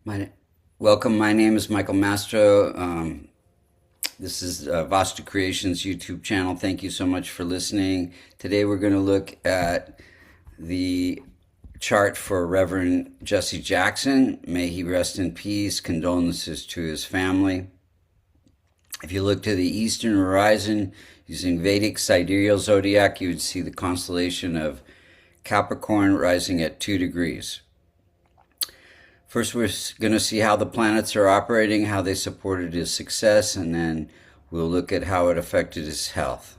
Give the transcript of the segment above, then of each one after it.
My, Welcome. My name is Michael Mastro. This is Vasta Creations YouTube channel. Thank you so much for listening. Today we're going to look at the chart for Reverend Jesse Jackson. May he rest in peace. Condolences to his family. If you look to the eastern horizon using Vedic sidereal zodiac, you would see the constellation of Capricorn rising at 2 degrees. First, we're going to see how the planets are operating, how they supported his success, and then we'll look at how it affected his health.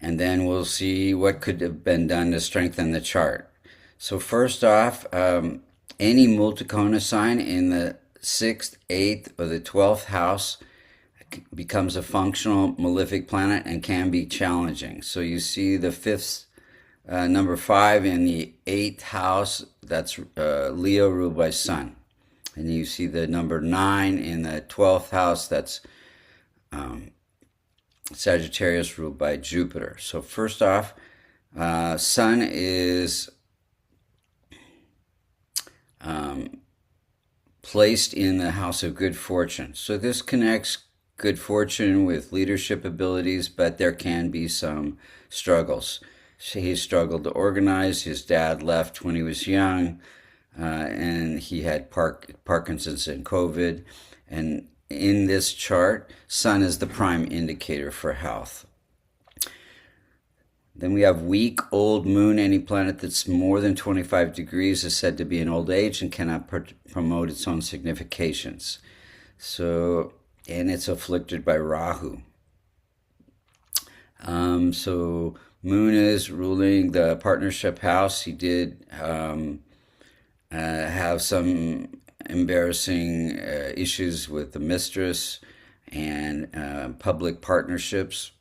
And then we'll see what could have been done to strengthen the chart. So first off, any multicona sign in the 6th, 8th, or the 12th house becomes a functional malefic planet and can be challenging. So you see the 5th, number 5 in the 8th house, that's Leo ruled by Sun. And you see the number 9 in the 12th house, that's Sagittarius ruled by Jupiter. So first off, Sun is placed in the house of good fortune. So this connects good fortune with leadership abilities, but there can be some struggles. He struggled to organize. His dad left when he was young, and he had Parkinson's and COVID. And in this chart, Sun is the prime indicator for health. Then we have weak old moon. Any planet that's more than 25 degrees is said to be in old age and cannot promote its own significations. So, and it's afflicted by Rahu. So Moon is ruling the partnership house. He did have some embarrassing issues with the mistress and public partnerships,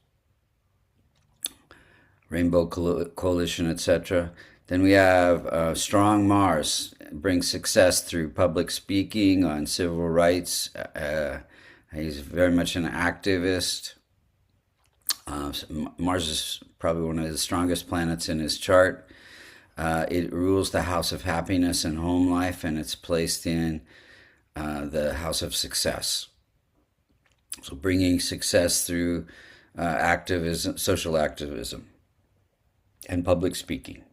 Rainbow Coalition, etc. Then we have strong Mars, brings success through public speaking on civil rights. He's very much an activist. Mars is probably one of the strongest planets in his chart. It rules the house of happiness and home life, and it's placed in the house of success. So bringing success through activism, social activism, and public speaking.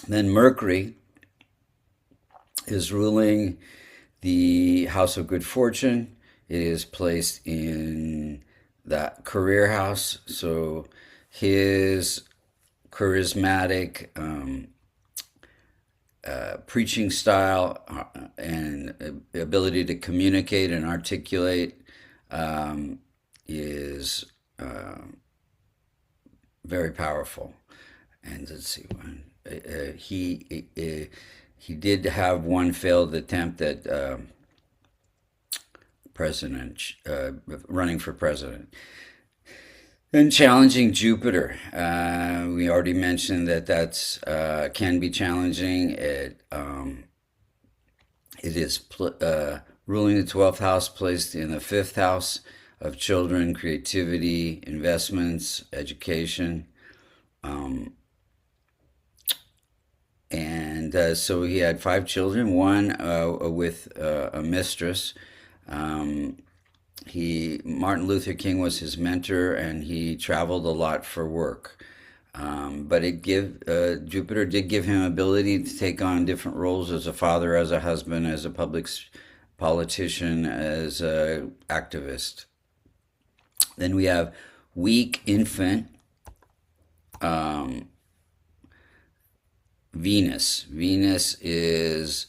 Then Mercury is ruling the house of good fortune. It is placed in that career house. So his charismatic preaching style and ability to communicate and articulate is very powerful. And let's see, he did have one failed attempt at running for president. Then challenging Jupiter. We already mentioned that's can be challenging. It is ruling the 12th house, placed in the 5th house of children, creativity, investments, education. So he had 5 children, one with a mistress. Martin Luther King was his mentor, and he traveled a lot for work. But Jupiter did give him ability to take on different roles as a father, as a husband, as a public politician, as an activist. Then we have weak infant Venus. Venus is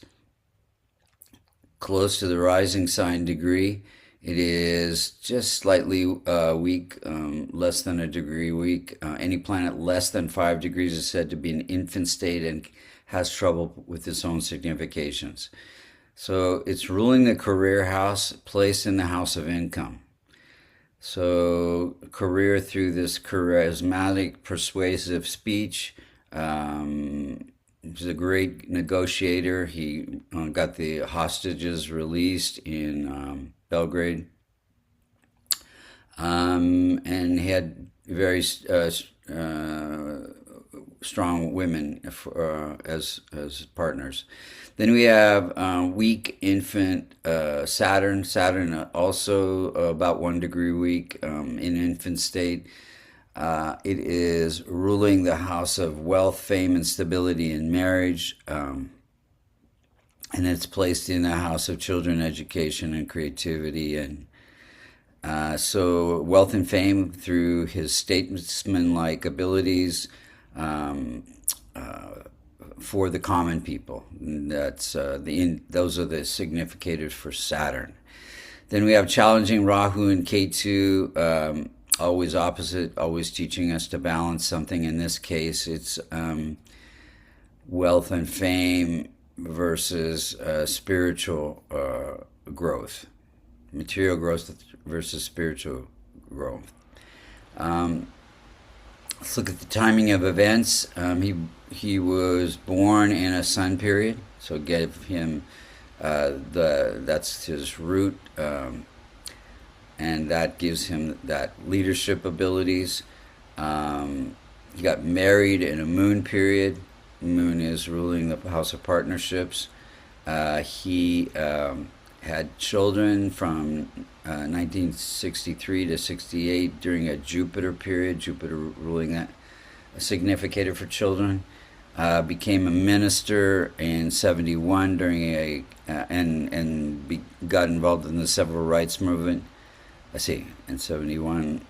close to the rising sign degree. It is just slightly weak, less than a degree weak. Any planet less than 5 degrees is said to be in infant state and has trouble with its own significations. So it's ruling the career house, placed in the house of income. So career through this charismatic, persuasive speech. He's a great negotiator. He got the hostages released in Belgrade. And he had very strong women as partners. Then we have weak infant Saturn. Saturn also about 1 degree weak in infant state. It is ruling the house of wealth, fame, and stability in marriage. And it's placed in the house of children, education, and creativity. And so wealth and fame through his statesman-like abilities for the common people. That's those are the significators for Saturn. Then we have challenging Rahu and Ketu, always opposite, always teaching us to balance something. In this case, it's wealth and fame versus spiritual growth, material growth versus spiritual growth. Let's look at the timing of events. He was born in a sun period, so give him that's his root, and that gives him that leadership abilities. He got married in a moon period. Moon is ruling the house of partnerships. He had children from 1963 to 68 during a Jupiter period. Jupiter ruling that, a significator for children. Became a minister in 71 during got involved in the civil rights movement. In 71.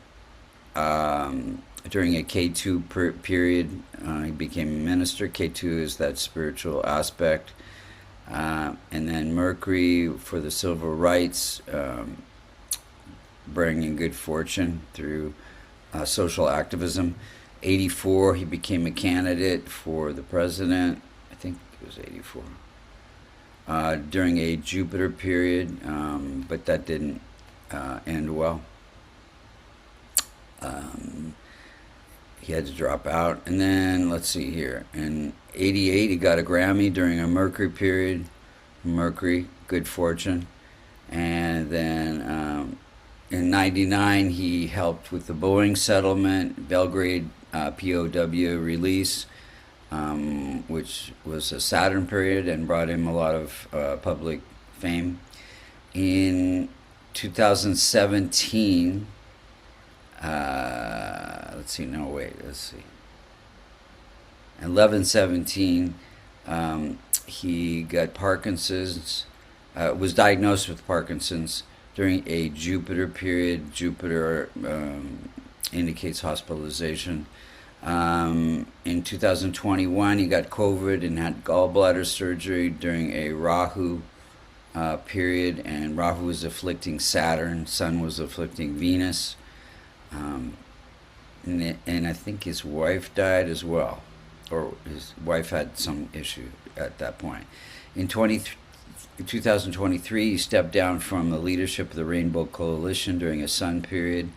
During a K2 period, he became a minister. K2 is that spiritual aspect. And then Mercury for the civil rights, bringing good fortune through social activism. 84, he became a candidate for the president. I think it was 84. During a Jupiter period, but that didn't end well. He had to drop out. And then, let's see here. In 88, he got a Grammy during a Mercury period. Mercury, good fortune. And then in 99, he helped with the Boeing settlement, Belgrade POW release, which was a Saturn period and brought him a lot of public fame. In 2017... let's see. 11/17, he got Parkinson's. Was diagnosed with Parkinson's during a Jupiter period. Jupiter indicates hospitalization. In 2021, he got COVID and had gallbladder surgery during a Rahu period, and Rahu was afflicting Saturn. Sun was afflicting Venus. And I think his wife died as well, or his wife had some issue at that point. In 2023, he stepped down from the leadership of the Rainbow Coalition during a Sun period.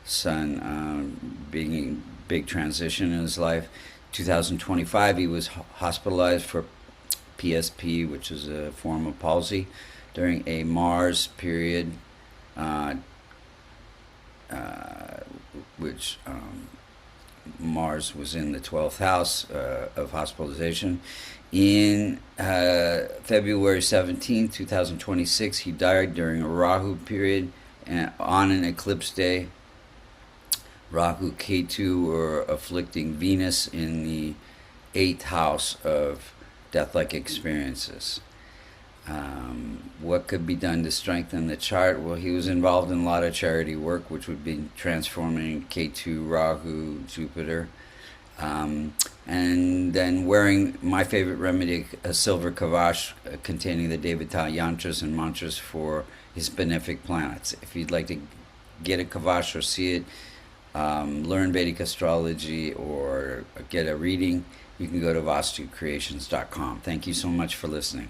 Sun being a big transition in his life. 2025, he was hospitalized for PSP, which is a form of palsy, during a Mars period. Which Mars was in the 12th house of hospitalization. In February 17, 2026, he died during a Rahu period on an eclipse day. Rahu, Ketu were afflicting Venus in the 8th house of death-like experiences. What could be done to strengthen the chart? Well, he was involved in a lot of charity work, which would be transforming K2, Rahu, Jupiter. And then wearing my favorite remedy, a silver kavash containing the Devata yantras and mantras for his benefic planets. If you'd like to get a kavash or see it, learn Vedic astrology, or get a reading, you can go to vastucreations.com. Thank you so much for listening.